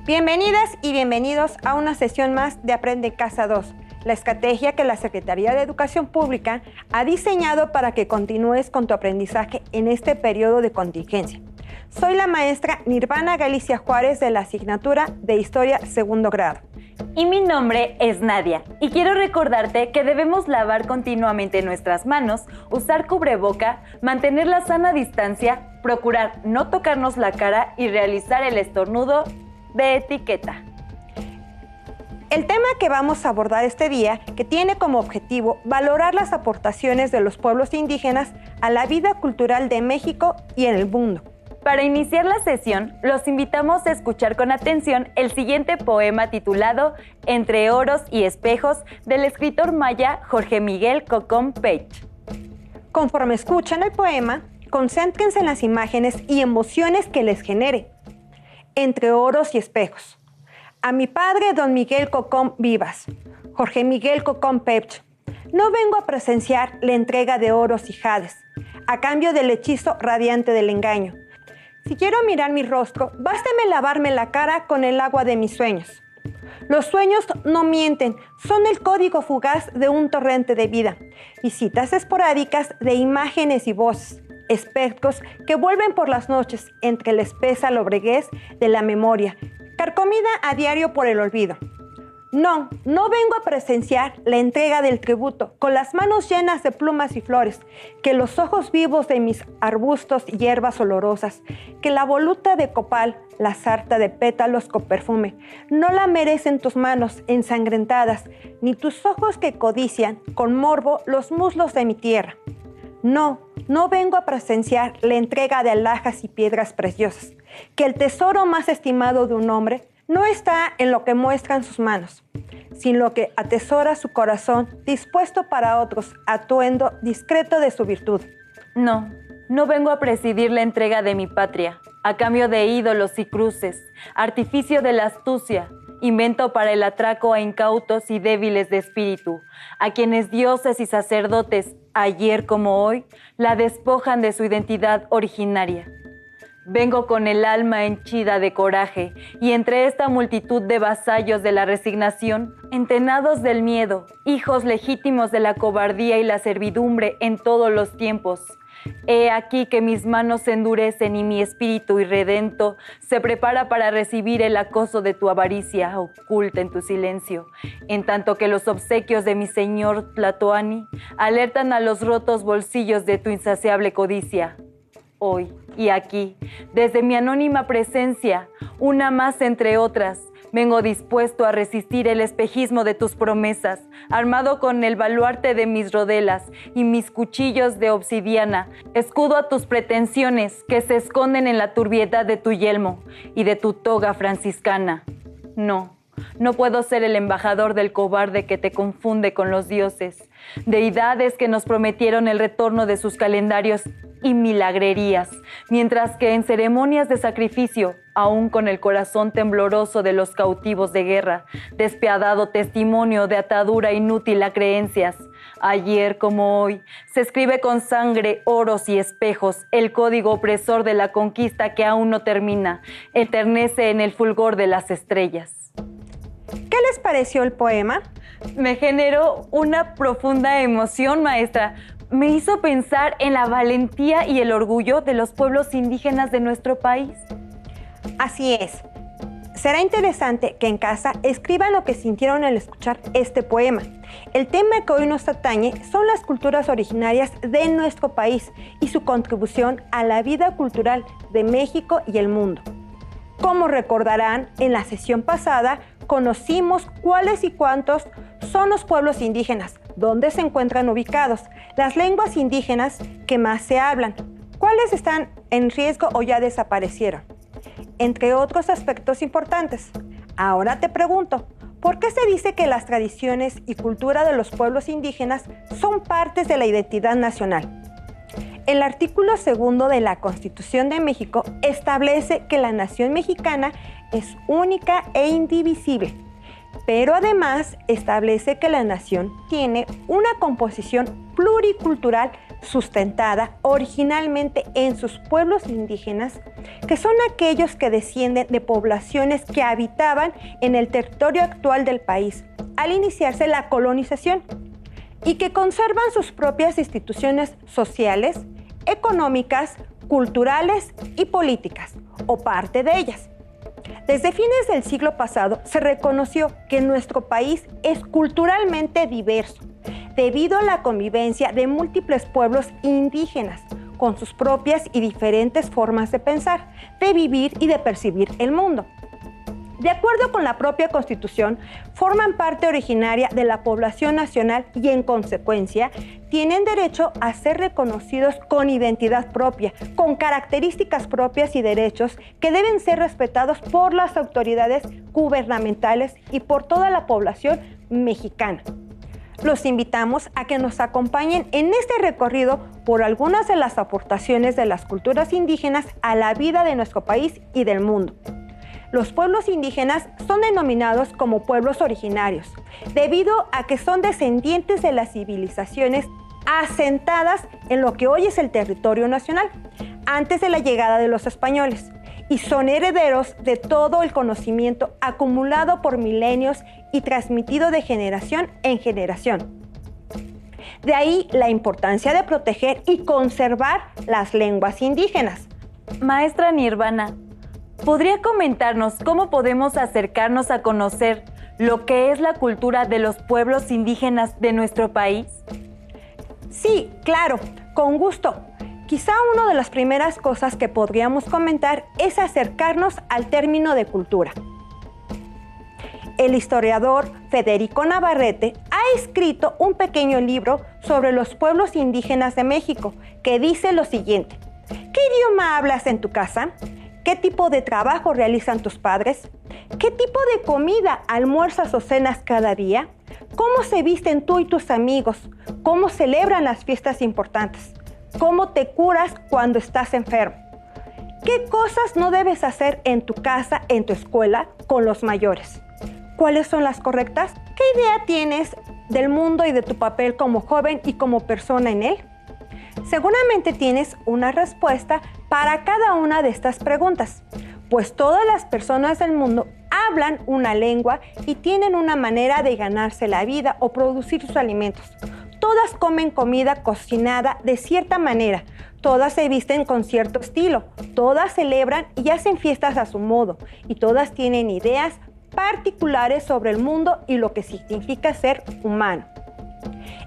Bienvenidas y bienvenidos a una sesión más de Aprende en Casa 2, la estrategia que la Secretaría de Educación Pública ha diseñado para que continúes con tu aprendizaje en este periodo de contingencia. Soy la maestra Nirvana Galicia Juárez de la asignatura de Historia Segundo Grado. Y mi nombre es Nadia, y quiero recordarte que debemos lavar continuamente nuestras manos, usar cubreboca, mantener la sana distancia, procurar no tocarnos la cara y realizar el estornudo de etiqueta. El tema que vamos a abordar este día, que tiene como objetivo valorar las aportaciones de los pueblos indígenas a la vida cultural de México y en el mundo. Para iniciar la sesión, los invitamos a escuchar con atención el siguiente poema titulado Entre oros y espejos del escritor maya Jorge Miguel Cocom Pech. Conforme escuchan el poema, concéntrense en las imágenes y emociones que les genere. Entre oros y espejos. A mi padre, don Miguel Cocom Vivas, Jorge Miguel Cocom Pech, no vengo a presenciar la entrega de oros y jades, a cambio del hechizo radiante del engaño. Si quiero mirar mi rostro, básteme lavarme la cara con el agua de mis sueños. Los sueños no mienten, son el código fugaz de un torrente de vida, visitas esporádicas de imágenes y voces, espectros que vuelven por las noches entre la espesa lobreguez de la memoria, carcomida a diario por el olvido. No vengo a presenciar la entrega del tributo con las manos llenas de plumas y flores, que los ojos vivos de mis arbustos y hierbas olorosas, que la voluta de copal, la sarta de pétalos con perfume, no la merecen tus manos ensangrentadas, ni tus ojos que codician con morbo los muslos de mi tierra. No vengo a presenciar la entrega de alhajas y piedras preciosas, que el tesoro más estimado de un hombre no está en lo que muestran sus manos, sino lo que atesora su corazón dispuesto para otros, atuendo discreto de su virtud. No vengo a presidir la entrega de mi patria, a cambio de ídolos y cruces, artificio de la astucia, invento para el atraco a incautos y débiles de espíritu, a quienes dioses y sacerdotes, ayer como hoy, la despojan de su identidad originaria. Vengo con el alma henchida de coraje y entre esta multitud de vasallos de la resignación, entenados del miedo, hijos legítimos de la cobardía y la servidumbre en todos los tiempos. He aquí que mis manos se endurecen y mi espíritu irredento se prepara para recibir el acoso de tu avaricia oculta en tu silencio, en tanto que los obsequios de mi señor Tlatoani alertan a los rotos bolsillos de tu insaciable codicia. Hoy y aquí, desde mi anónima presencia, una más entre otras, vengo dispuesto a resistir el espejismo de tus promesas, armado con el baluarte de mis rodelas y mis cuchillos de obsidiana, escudo a tus pretensiones que se esconden en la turbiedad de tu yelmo y de tu toga franciscana. No puedo ser el embajador del cobarde que te confunde con los dioses, deidades que nos prometieron el retorno de sus calendarios y milagrerías, mientras que en ceremonias de sacrificio, aún con el corazón tembloroso de los cautivos de guerra, despiadado testimonio de atadura inútil a creencias, ayer como hoy, se escribe con sangre, oros y espejos el código opresor de la conquista que aún no termina, eternece en el fulgor de las estrellas. ¿Qué les pareció el poema? Me generó una profunda emoción, maestra. Me hizo pensar en la valentía y el orgullo de los pueblos indígenas de nuestro país. Así es. Será interesante que en casa escriban lo que sintieron al escuchar este poema. El tema que hoy nos atañe son las culturas originarias de nuestro país y su contribución a la vida cultural de México y el mundo. Como recordarán, en la sesión pasada conocimos cuáles y cuántos son los pueblos indígenas, dónde se encuentran ubicados, las lenguas indígenas que más se hablan, cuáles están en riesgo o ya desaparecieron, entre otros aspectos importantes. Ahora te pregunto, ¿por qué se dice que las tradiciones y cultura de los pueblos indígenas son partes de la identidad nacional? El artículo 2 de la Constitución de México establece que la nación mexicana es única e indivisible, pero además establece que la nación tiene una composición pluricultural sustentada originalmente en sus pueblos indígenas, que son aquellos que descienden de poblaciones que habitaban en el territorio actual del país al iniciarse la colonización y que conservan sus propias instituciones sociales, económicas, culturales y políticas, o parte de ellas. Desde fines del siglo pasado se reconoció que nuestro país es culturalmente diverso, debido a la convivencia de múltiples pueblos indígenas, con sus propias y diferentes formas de pensar, de vivir y de percibir el mundo. De acuerdo con la propia Constitución, forman parte originaria de la población nacional y, en consecuencia, tienen derecho a ser reconocidos con identidad propia, con características propias y derechos que deben ser respetados por las autoridades gubernamentales y por toda la población mexicana. Los invitamos a que nos acompañen en este recorrido por algunas de las aportaciones de las culturas indígenas a la vida de nuestro país y del mundo. Los pueblos indígenas son denominados como pueblos originarios, debido a que son descendientes de las civilizaciones asentadas en lo que hoy es el territorio nacional, antes de la llegada de los españoles, y son herederos de todo el conocimiento acumulado por milenios y transmitido de generación en generación. De ahí la importancia de proteger y conservar las lenguas indígenas. Maestra Nirvana, ¿podría comentarnos cómo podemos acercarnos a conocer lo que es la cultura de los pueblos indígenas de nuestro país? Sí, claro, con gusto. Quizá una de las primeras cosas que podríamos comentar es acercarnos al término de cultura. El historiador Federico Navarrete ha escrito un pequeño libro sobre los pueblos indígenas de México que dice lo siguiente: ¿qué idioma hablas en tu casa? ¿Qué tipo de trabajo realizan tus padres? ¿Qué tipo de comida almuerzas o cenas cada día? ¿Cómo se visten tú y tus amigos? ¿Cómo celebran las fiestas importantes? ¿Cómo te curas cuando estás enfermo? ¿Qué cosas no debes hacer en tu casa, en tu escuela, con los mayores? ¿Cuáles son las correctas? ¿Qué idea tienes del mundo y de tu papel como joven y como persona en él? Seguramente tienes una respuesta para cada una de estas preguntas, pues todas las personas del mundo hablan una lengua y tienen una manera de ganarse la vida o producir sus alimentos. Todas comen comida cocinada de cierta manera, todas se visten con cierto estilo, todas celebran y hacen fiestas a su modo, y todas tienen ideas particulares sobre el mundo y lo que significa ser humano.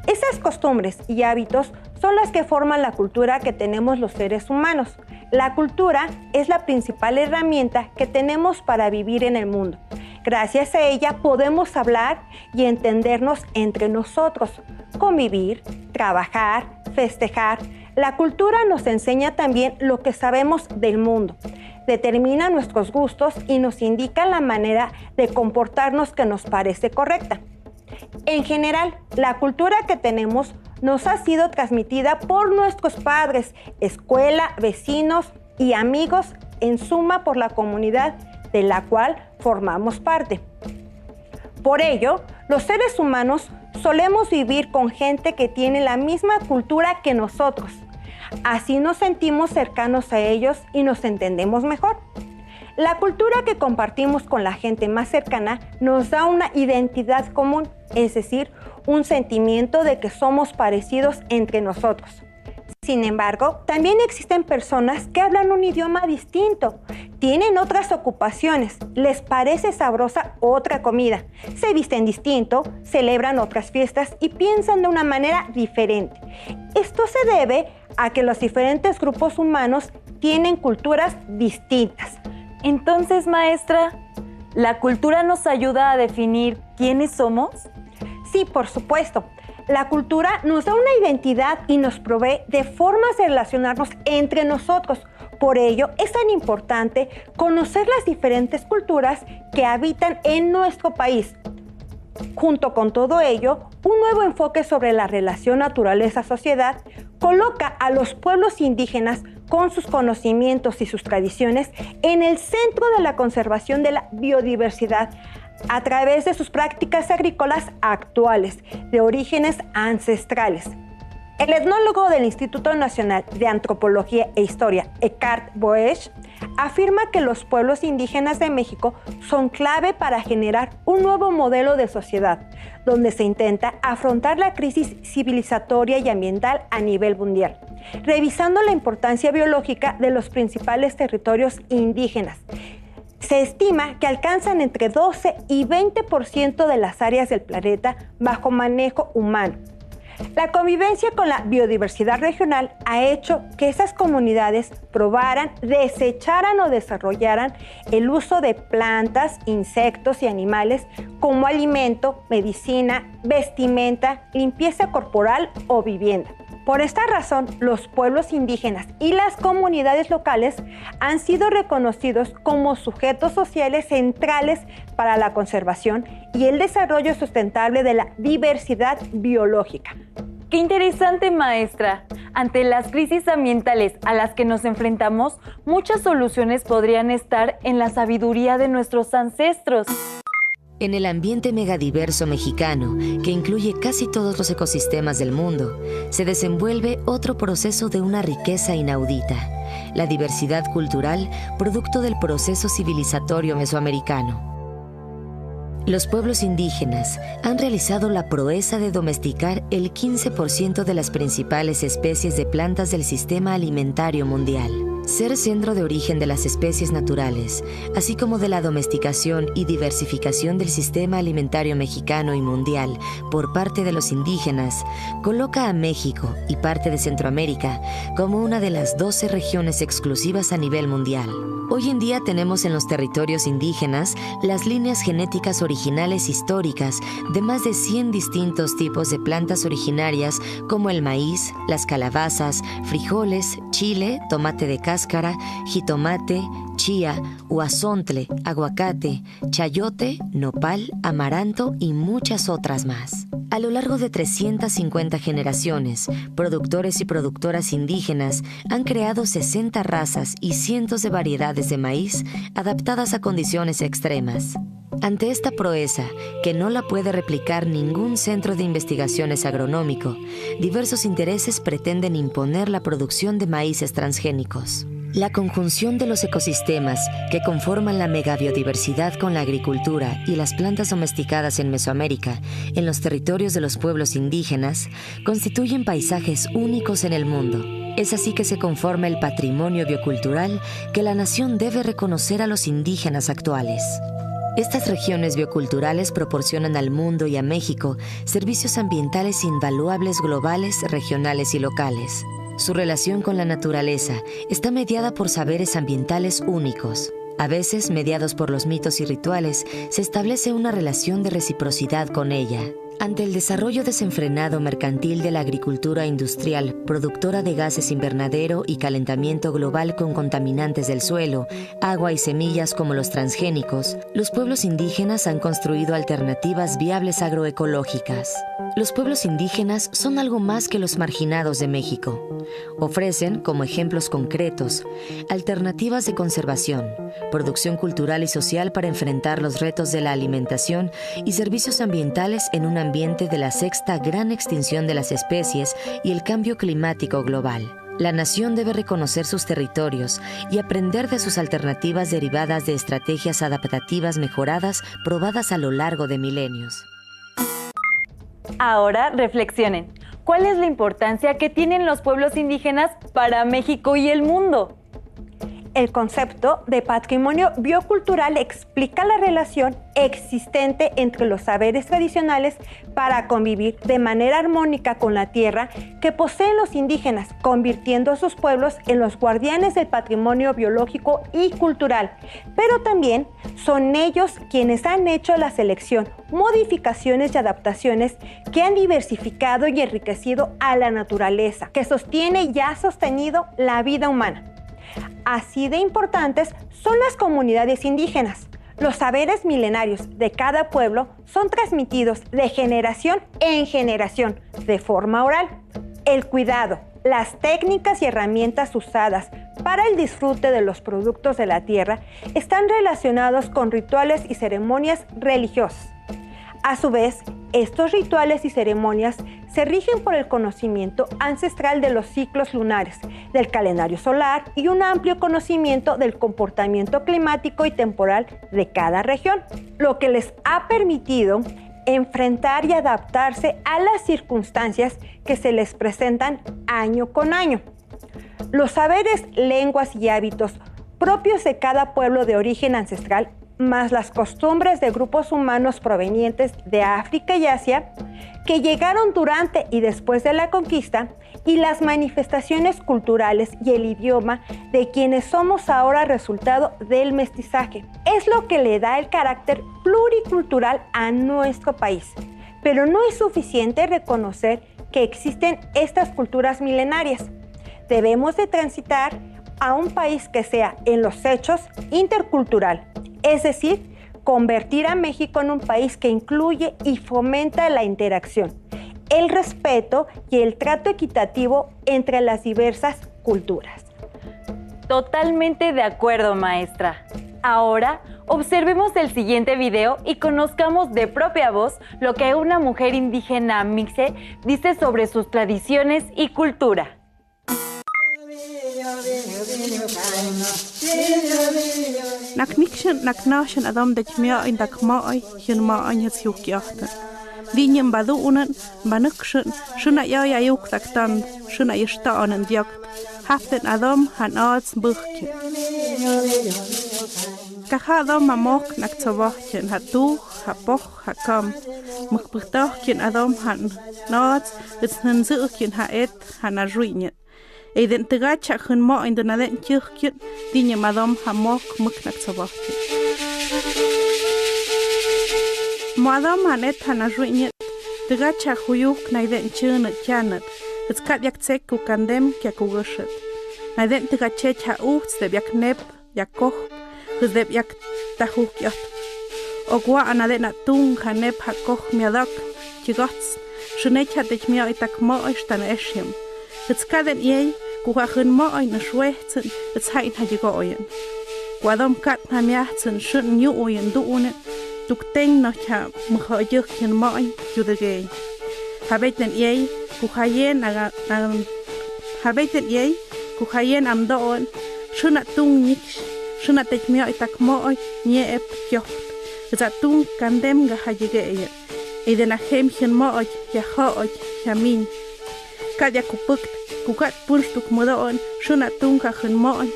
Esas costumbres y hábitos son las que forman la cultura que tenemos los seres humanos. La cultura es la principal herramienta que tenemos para vivir en el mundo. Gracias a ella podemos hablar y entendernos entre nosotros, convivir, trabajar, festejar. La cultura nos enseña también lo que sabemos del mundo, determina nuestros gustos y nos indica la manera de comportarnos que nos parece correcta. En general, la cultura que tenemos nos ha sido transmitida por nuestros padres, escuela, vecinos y amigos, en suma por la comunidad de la cual formamos parte. Por ello, los seres humanos solemos vivir con gente que tiene la misma cultura que nosotros. Así nos sentimos cercanos a ellos y nos entendemos mejor. La cultura que compartimos con la gente más cercana nos da una identidad común, es decir, un sentimiento de que somos parecidos entre nosotros. Sin embargo, también existen personas que hablan un idioma distinto, tienen otras ocupaciones, les parece sabrosa otra comida, se visten distinto, celebran otras fiestas y piensan de una manera diferente. Esto se debe a que los diferentes grupos humanos tienen culturas distintas. Entonces, maestra, ¿la cultura nos ayuda a definir quiénes somos? Sí, por supuesto. La cultura nos da una identidad y nos provee de formas de relacionarnos entre nosotros. Por ello, es tan importante conocer las diferentes culturas que habitan en nuestro país. Junto con todo ello, un nuevo enfoque sobre la relación naturaleza-sociedad coloca a los pueblos indígenas con sus conocimientos y sus tradiciones en el centro de la conservación de la biodiversidad a través de sus prácticas agrícolas actuales, de orígenes ancestrales. El etnólogo del Instituto Nacional de Antropología e Historia, Eckhart Boesch, afirma que los pueblos indígenas de México son clave para generar un nuevo modelo de sociedad, donde se intenta afrontar la crisis civilizatoria y ambiental a nivel mundial, revisando la importancia biológica de los principales territorios indígenas. Se estima que alcanzan entre 12 y 20% de las áreas del planeta bajo manejo humano. La convivencia con la biodiversidad regional ha hecho que esas comunidades probaran, desecharan o desarrollaran el uso de plantas, insectos y animales como alimento, medicina, vestimenta, limpieza corporal o vivienda. Por esta razón, los pueblos indígenas y las comunidades locales han sido reconocidos como sujetos sociales centrales para la conservación y el desarrollo sustentable de la diversidad biológica. ¡Qué interesante, maestra! Ante las crisis ambientales a las que nos enfrentamos, muchas soluciones podrían estar en la sabiduría de nuestros ancestros. En el ambiente megadiverso mexicano, que incluye casi todos los ecosistemas del mundo, se desenvuelve otro proceso de una riqueza inaudita, la diversidad cultural producto del proceso civilizatorio mesoamericano. Los pueblos indígenas han realizado la proeza de domesticar el 15% de las principales especies de plantas del sistema alimentario mundial. Ser centro de origen de las especies naturales, así como de la domesticación y diversificación del sistema alimentario mexicano y mundial por parte de los indígenas, coloca a México y parte de Centroamérica como una de las 12 regiones exclusivas a nivel mundial. Hoy en día tenemos en los territorios indígenas las líneas genéticas originales históricas de más de 100 distintos tipos de plantas originarias como el maíz, las calabazas, frijoles, chile, tomate de cáscara, jitomate, chía, huazontle, aguacate, chayote, nopal, amaranto y muchas otras más. A lo largo de 350 generaciones, productores y productoras indígenas han creado 60 razas y cientos de variedades de maíz adaptadas a condiciones extremas. Ante esta proeza, que no la puede replicar ningún centro de investigaciones agronómico, diversos intereses pretenden imponer la producción de maíces transgénicos. La conjunción de los ecosistemas que conforman la megabiodiversidad con la agricultura y las plantas domesticadas en Mesoamérica, en los territorios de los pueblos indígenas, constituyen paisajes únicos en el mundo. Es así que se conforma el patrimonio biocultural que la nación debe reconocer a los indígenas actuales. Estas regiones bioculturales proporcionan al mundo y a México servicios ambientales invaluables globales, regionales y locales. Su relación con la naturaleza está mediada por saberes ambientales únicos. A veces, mediados por los mitos y rituales, se establece una relación de reciprocidad con ella. Ante el desarrollo desenfrenado mercantil de la agricultura industrial, productora de gases invernadero y calentamiento global con contaminantes del suelo, agua y semillas como los transgénicos, los pueblos indígenas han construido alternativas viables agroecológicas. Los pueblos indígenas son algo más que los marginados de México. Ofrecen, como ejemplos concretos, alternativas de conservación, producción cultural y social para enfrentar los retos de la alimentación y servicios ambientales en un ambiente de la sexta gran extinción de las especies y el cambio climático global. La nación debe reconocer sus territorios y aprender de sus alternativas derivadas de estrategias adaptativas mejoradas probadas a lo largo de milenios. Ahora reflexionen. ¿Cuál es la importancia que tienen los pueblos indígenas para México y el mundo? El concepto de patrimonio biocultural explica la relación existente entre los saberes tradicionales para convivir de manera armónica con la tierra que poseen los indígenas, convirtiendo a sus pueblos en los guardianes del patrimonio biológico y cultural. Pero también son ellos quienes han hecho la selección, modificaciones y adaptaciones que han diversificado y enriquecido a la naturaleza, que sostiene y ha sostenido la vida humana. Así de importantes son las comunidades indígenas. Los saberes milenarios de cada pueblo son transmitidos de generación en generación de forma oral. El cuidado, las técnicas y herramientas usadas para el disfrute de los productos de la tierra están relacionados con rituales y ceremonias religiosas. A su vez, estos rituales y ceremonias se rigen por el conocimiento ancestral de los ciclos lunares, del calendario solar y un amplio conocimiento del comportamiento climático y temporal de cada región, lo que les ha permitido enfrentar y adaptarse a las circunstancias que se les presentan año con año. Los saberes, lenguas y hábitos propios de cada pueblo de origen ancestral, más las costumbres de grupos humanos provenientes de África y Asia, que llegaron durante y después de la conquista, y las manifestaciones culturales y el idioma de quienes somos ahora resultado del mestizaje. Es lo que le da el carácter pluricultural a nuestro país. Pero no es suficiente reconocer que existen estas culturas milenarias. Debemos de transitar a un país que sea en los hechos intercultural, es decir, convertir a México en un país que incluye y fomenta la interacción, el respeto y el trato equitativo entre las diversas culturas. Totalmente de acuerdo, maestra. Ahora, observemos el siguiente video y conozcamos de propia voz lo que una mujer indígena mixe dice sobre sus tradiciones y cultura. Naknikshan naknashan adam de chmia in dakmai hin ma anyas yukyachten. Dinjem badunen banukshan shuna ya yuk taktan shuna yishtaan en diakt. Haften adam han arts buchken. Kahadam mamok naktsawahchen hatu hapoch hakam. Mukbuchtachchen adam han arts it's nanzuchen haet han ajuinet. Eiden tegacha hun ma in den aden kirkjen dinje madam hamok muknak sabahti. Madam hanet hanajuinet tegacha huyuk naiden chunat chanet. Het kat jak tsek ku kandem kya ku gushet. Naiden tegacha cha uts de jak nep jak koch de jak tahuk yat. Ogwa anaden atung hanep hakoch miadak chigats. Shunecha de mia itak ma istan eshem. Het skaden jij, kuha hun mooi na schwechten, het zijn had je gooien. Kwadam kat na miachten shun nieuw oyen doen, tuk ting nog ja mchajuk jen mooi jude gay. Habeten jij, kuha jen am doon, shun at tung niks, shun at ik meer itak mooi nie ep jocht. Het at tung kandem ga had je gay. Eden a hem jen mooi ja hooj ja min. Kadja kupukt, kukat punstuk mudaon, shuna tunka hun moon,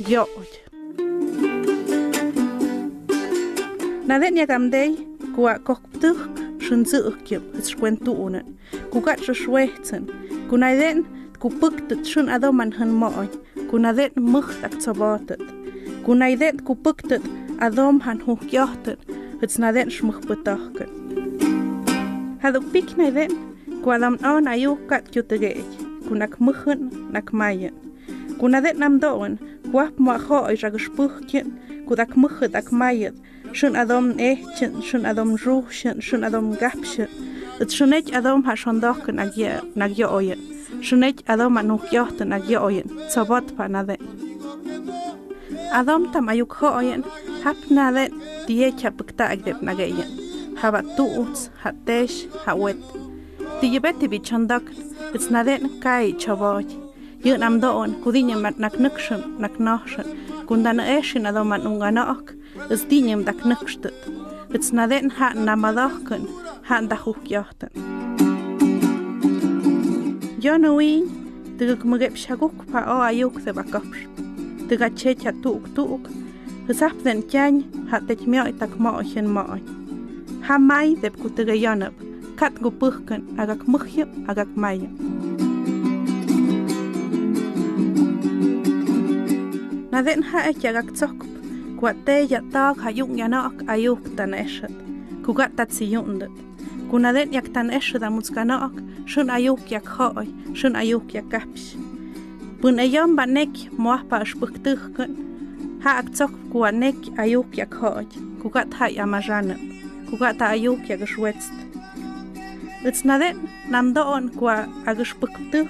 jooj. Naden ya gamdei, kua kokptuk, shun zuukjem, het schwentuunen. Kukat shwechten, kunaden kupuktet shun adoman hun moon, kunaden muchtak zabatet. Kunaden kupuktet adom han hukjochten, het snaden schmuchbetachken. Haduk pik naden, Kualam on ayuk kat jutegej, kunak muchen nak mayen. Kunadet nam doen, kuap ma hoi ragespuchjen, kudak muchet ak mayet, shun adom echtjen, shun adom ruchen, shun adom gapchen. Het shunet adom ha shondochen ag je oyen, shunet adom anuk jochten ag je oyen, zabat pa naden. Adom tam ayuk hoyen, hap naden diecha pukta agdep nageyen. Haba tuuts, ha tesh, ha wet. Die bette bichandak, het naden kai chaboj. Yun am doon, kudinjem nak nukshen, nak nashen, kundan eshin adoman unganak, es dinjem dak nukstet. Het naden ha namadachken, ha dachukjachten. Jonouin, de gmugep shaguk pa o ayuk de bakapsh. De gachecha tuuk, het den kjan, hat het mjoi tak mochen mooi. Ha mai dep kutige janep. Kat gupuchken agak muchje agak maye. Naden ha ek agak tsokp, kuate ya tag hayung yanak ayuk tan eshet. Kugat tat siyundet. Kunaden yak tan eshet amutskanak, shun ayuk yak hoy, shun ayuk yak kapsh. Bun ayam banek moahpa ashpuktuchken, ha ak tsokp kuanek ayuk yak hoy, kugat ha yamajanep, kugat ayuk yak shwetst. Het naden nam doon qua agespuktuk,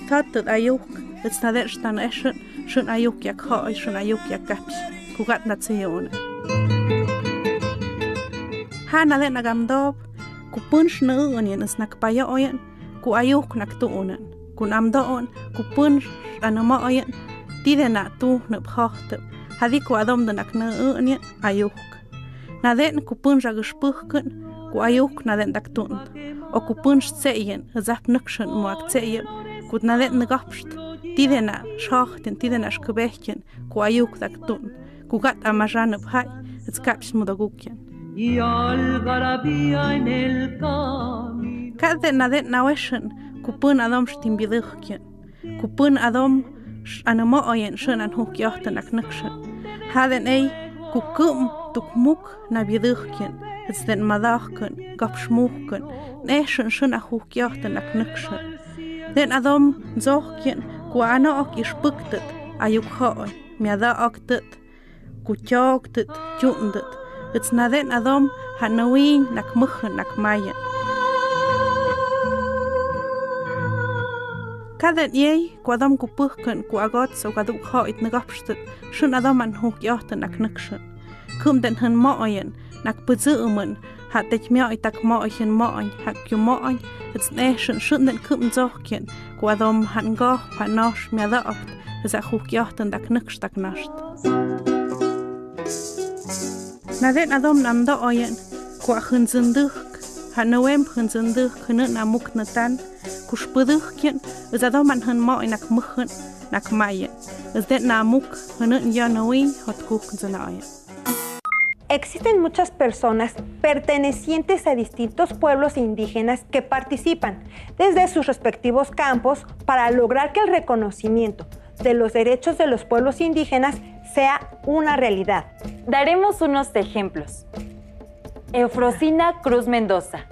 tatet ayuk, het naden stan eshen, shun ayuk yak hoy, shun ayuk yak kaps, kugat natsione. Ha naden agamdob, ku punch na uyan is nakpayoyan, ku ayuk naktuunan, kun amdoon, ku punch anamayan, tide na tu nabhachtep, hadi ku adom da nakna uyan ayuk. Naden ku punch aguspuhken, ku ayuk naden daktun, o ku punch tseyen, zap nukshen muak tseyen, ku naden nagapst, tide na schachtin, tide na schkebechchen, ku ayuk daktun, ku gat amajanab hai, es kaps mudagukjen. Y algarabía en el camino. Cada nadet naweshen, kupun adom stimbiduchjen, kupun adom anamo oyen shen an hukjochten aknukshen. Haden ei kukum tukmuk na biduchjen, het den madachken, gapschmuchken, neshen shen a hukjochten aknukshen. Den adom zochjen, ku ano ok ispuktet, ayukhoi, miada oktet, kutjogtet, tjundet. Het naden adom hanawin nak muggen nak mayen. Kaden jij kwadam kupuhken ku agot so kaduk hoit nagapstet shun adom an hoek jochten nak nukshen. Kum den hun mooien nak bezuumen hat ik mij tak mooien mooien hak je mooien het nation shun den kum zochken ku adom han goh panosh miada okt is a hoek jochten dak nuks tak nasht. Naden adom namdo oyen, ku a hunzenduk, hanawem hunzenduk hunun amuk natan, ku spudukjen, is adom an hun mo nak muggen, nak mayen, is den namuk hunun yanawin hot kuchen oyen. Existen muchas personas pertenecientes a distintos pueblos indígenas que participan desde sus respectivos campos para lograr que el reconocimiento de los derechos de los pueblos indígenas sea una realidad. Daremos unos ejemplos. Eufrosina Cruz Mendoza,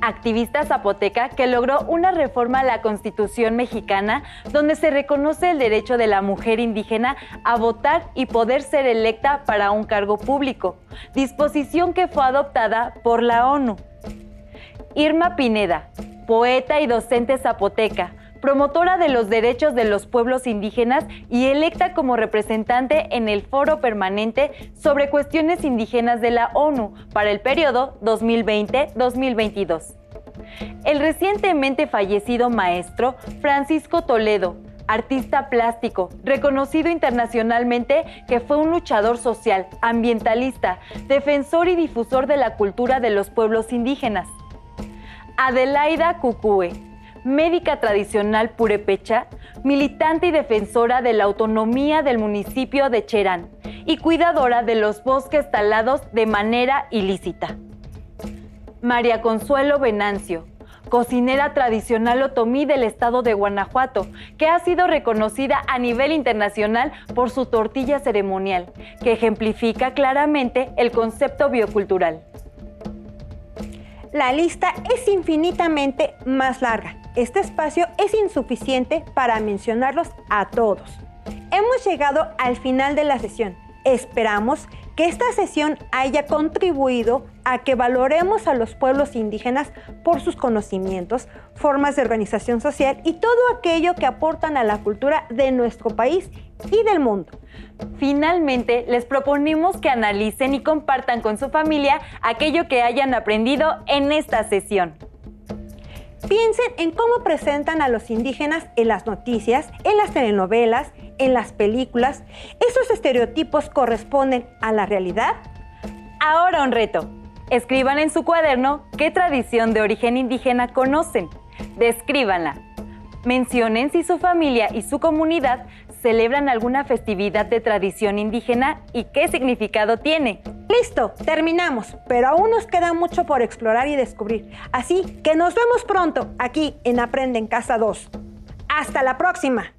activista zapoteca que logró una reforma a la Constitución mexicana donde se reconoce el derecho de la mujer indígena a votar y poder ser electa para un cargo público, disposición que fue adoptada por la ONU. Irma Pineda, poeta y docente zapoteca, promotora de los derechos de los pueblos indígenas y electa como representante en el Foro Permanente sobre Cuestiones Indígenas de la ONU para el periodo 2020-2022. El recientemente fallecido maestro Francisco Toledo, artista plástico, reconocido internacionalmente que fue un luchador social, ambientalista, defensor y difusor de la cultura de los pueblos indígenas. Adelaida Cucúe, médica tradicional purépecha, militante y defensora de la autonomía del municipio de Cherán y cuidadora de los bosques talados de manera ilícita. María Consuelo Venancio, cocinera tradicional otomí del estado de Guanajuato, que ha sido reconocida a nivel internacional por su tortilla ceremonial, que ejemplifica claramente el concepto biocultural. La lista es infinitamente más larga. Este espacio es insuficiente para mencionarlos a todos. Hemos llegado al final de la sesión. Esperamos que esta sesión haya contribuido a que valoremos a los pueblos indígenas por sus conocimientos, formas de organización social y todo aquello que aportan a la cultura de nuestro país y del mundo. Finalmente, les proponemos que analicen y compartan con su familia aquello que hayan aprendido en esta sesión. Piensen en cómo presentan a los indígenas en las noticias, en las telenovelas, en las películas. ¿Esos estereotipos corresponden a la realidad? Ahora un reto. Escriban en su cuaderno qué tradición de origen indígena conocen. Descríbanla. Mencionen si su familia y su comunidad celebran alguna festividad de tradición indígena y qué significado tiene. Listo, terminamos, pero aún nos queda mucho por explorar y descubrir. Así que nos vemos pronto aquí en Aprende en Casa 2. ¡Hasta la próxima!